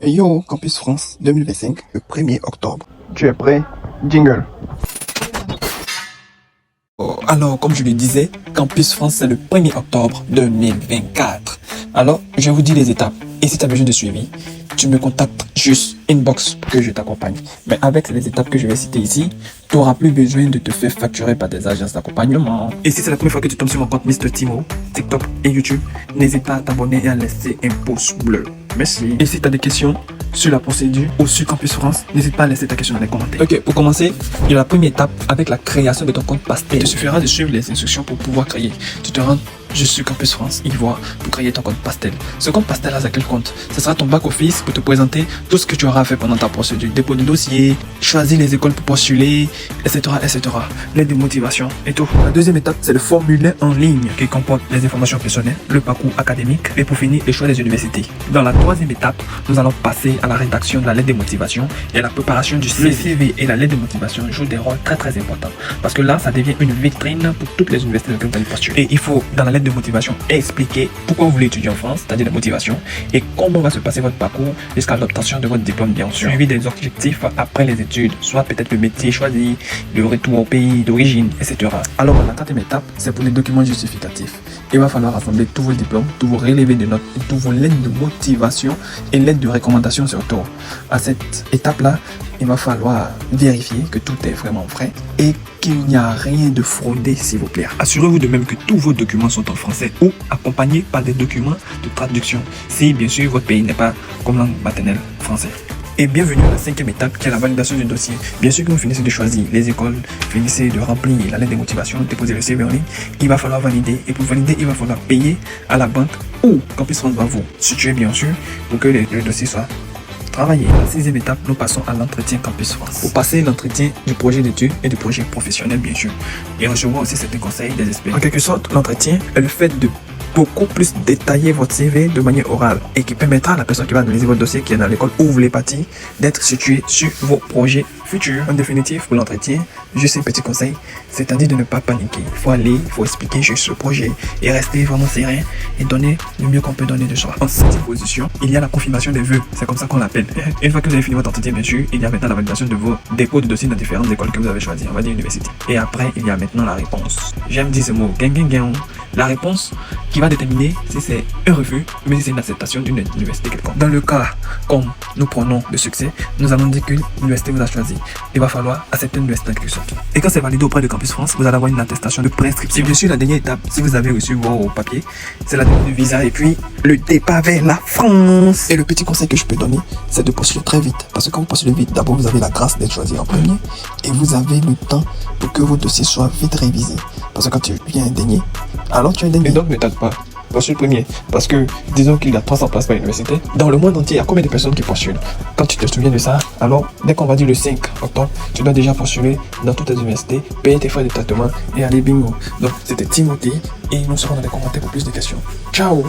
Yo, Campus France 2025, le 1er octobre. Tu es prêt? Jingle. Alors, comme je le disais, Campus France, c'est le 1er octobre 2024. Alors, je vous dis les étapes. Et si tu as besoin de suivi, tu me contactes juste inbox pour que je t'accompagne. Mais avec les étapes que je vais citer ici, tu n'auras plus besoin de te faire facturer par des agences d'accompagnement. Et si c'est la première fois que tu tombes sur mon compte Mr. Timo, TikTok et YouTube, n'hésite pas à t'abonner et à laisser un pouce bleu. Merci. Et si tu as des questions sur la procédure ou sur Campus France, n'hésite pas à laisser ta question dans les commentaires. Ok, pour commencer, il y a la première étape avec la création de ton compte Pastel. Il te suffira de suivre les instructions pour pouvoir créer. Tu te rends juste sur Campus France, Ivoire, pour créer ton compte Pastel. Ce compte Pastel, là, c'est quel compte? Ce sera ton back-office pour te présenter tout ce que tu auras fait pendant ta procédure. Dépôt de dossier, choisir les écoles pour postuler, etc., etc. L'aide de motivation et tout. La deuxième étape, c'est le formulaire en ligne qui comporte les informations personnelles, le parcours académique et pour finir, les choix des universités. Dans la troisième étape, nous allons passer à la rédaction de la lettre de motivation et à la préparation du CV. Le CV et la lettre de motivation jouent des rôles très très importants parce que là, ça devient une vitrine pour toutes les universités dans lesquelles vous allez postuler. Et il faut, dans la lettre de motivation, expliquer pourquoi vous voulez étudier en France, c'est-à-dire la motivation, et comment va se passer votre parcours jusqu'à l'obtention de votre diplôme, bien sûr. Suivi des objectifs après les études, soit peut-être le métier choisi, le retour au pays d'origine, etc. Alors, la quatrième étape, c'est pour les documents justificatifs. Il va falloir rassembler tous vos diplômes, tous vos relevés de notes, tous vos lettres de motivation et lettres de recommandation surtout. À cette étape-là, il va falloir vérifier que tout est vraiment vrai et qu'il n'y a rien de fraudé, s'il vous plaît. Assurez-vous de même que tous vos documents sont en français ou accompagnés par des documents de traduction, si bien sûr votre pays n'est pas comme langue maternelle français. Et bienvenue à la cinquième étape qui est la validation du dossier. Bien sûr que vous finissez de choisir les écoles, finissez de remplir la lettre de motivation, déposer le CV en ligne, il va falloir valider. Et pour valider, il va falloir payer à la banque ou Campus France va vous situer bien sûr pour que le dossier soit travaillé. La sixième étape, nous passons à l'entretien Campus France. Pour passer l'entretien du projet d'études et du projet professionnel bien sûr. Et recevoir aussi certains conseils des experts. En quelque sorte, l'entretien est le fait de beaucoup plus détailler votre CV de manière orale et qui permettra à la personne qui va analyser votre dossier, qui est dans l'école où vous voulez partir, d'être situé sur vos projets futurs. En définitive, pour l'entretien, juste un petit conseil, c'est-à-dire de ne pas paniquer. Il faut aller, il faut expliquer juste le projet et rester vraiment serein et donner le mieux qu'on peut donner de soi. En septième position, il y a la confirmation des vœux, c'est comme ça qu'on l'appelle. Une fois que vous avez fini votre entretien, bien sûr, il y a maintenant la validation de vos dépôts de dossiers dans différentes écoles que vous avez choisies, on va dire université. Et après, il y a maintenant la réponse. J'aime dire ce mot, la réponse qui va déterminer si c'est un refus, mais si c'est une acceptation d'une université quelconque. Dans le cas, comme nous prenons le succès, nous allons dire que l'université vous a choisi. Il va falloir accepter l'université en quelque sorte. Et quand c'est validé auprès de Campus France, vous allez avoir une attestation de préinscription. Et bien sûr, la dernière étape, si vous avez reçu vos papiers, c'est la demande de visa et puis le départ vers la France. Et le petit conseil que je peux donner, c'est de postuler très vite. Parce que quand vous postulez vite, d'abord vous avez la grâce d'être choisi en premier et vous avez le temps pour que vos dossiers soient vite révisés. Parce que quand tu viens indénié, alors tu es indénié. Et donc ne tarde pas. Postule premier. Parce que disons qu'il y a 300 places par l'université. Dans le monde entier, il y a combien de personnes qui postulent? Quand tu te souviens de ça, alors dès qu'on va dire le 5 octobre, tu dois déjà postuler dans toutes les universités, payer tes frais de traitement et aller bingo. Donc c'était Timothée et nous serons dans les commentaires pour plus de questions. Ciao!